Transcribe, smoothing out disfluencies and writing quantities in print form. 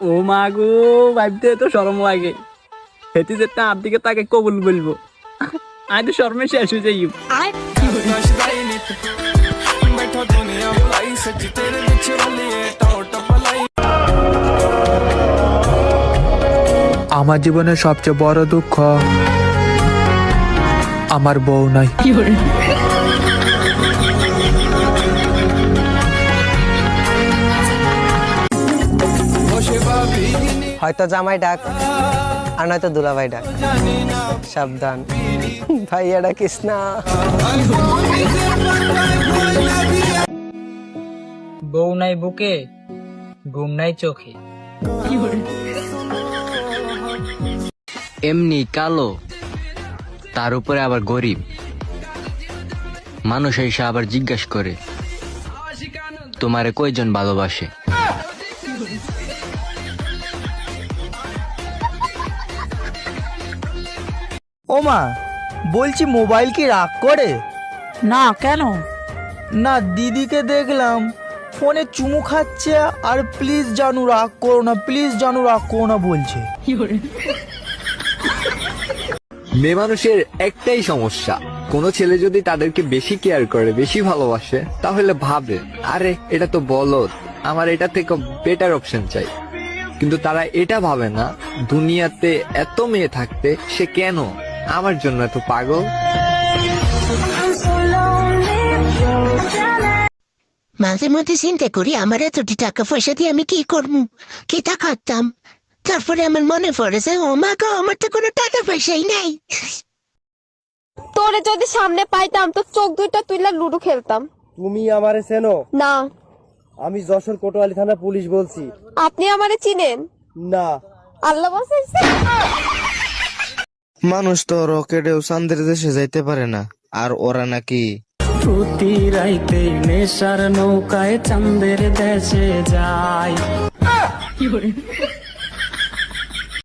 ও মা গো, ভাবতে তো শরম লাগে। হেতি যেটা আর দিকে তাকে কবুল বলবো, আমি তো শর্মে শেষ হয়ে যাই। আমার জীবনের সবচেয়ে বড় দুঃখ আমার বউ নাই। হয়তো জামাই ডাক আর নয়তো দুলাভাই ডাক। সাবধান ভাইয়া ডাকিস না। বউ নাই বুকে, ঘুম নাই চোখে। এমনি কালো, তার উপরে আবার গরিব। মানুষ এসে আবার জিজ্ঞাসা করে তোমারে কয়জন ভালোবাসে। ওমা, বলছি মোবাইল কি রাগ করে? না, কেন? না, দিদিকে দেখলাম ফোনে চুমু খাচ্ছে আর প্লিজ জানু রাগ করো না, প্লিজ জানু রাগ করো না বলছে। মেয়ে মানুষের একটাই সমস্যা, কোনো ছেলে যদি তাদেরকে বেশি কেয়ার করে, বেশি ভালোবাসে, তাহলে ভাবে আরে এটা তো বলদ, আমার এটা থেকে বেটার অপশন চাই। কিন্তু তারা এটা ভাবে না, দুনিয়াতে এত মেয়ে থাকতে সে কেন আমার জন্য এত পাগল। মাঝে মধ্যে চিন্তা করি আমার এতটি টাকা পয়সা দিয়ে আমি কি করবো, কি খাতাম। তারপরে আমার মনে পড়ে যে ও মা গো, আমার তো কোনো টাকা পয়সাই নাই। তোরে যদি সামনে পাইতাম তো চোখ দুইটা তুইলা লুডো খেলতাম। তুমি আমারে চেনো? না। আমি যশোর কোতোয়ালি থানা পুলিশ বলছি। আপনি আমারে চিনেন না। আল্লাহ বাঁচাইছে। মানুষ তো রকেটেও চাঁদের দেশে যাইতে পারে না, আর ওরা নাকি প্রতি রাইতে নেশার নৌকায় চাঁদের দেশে যায়।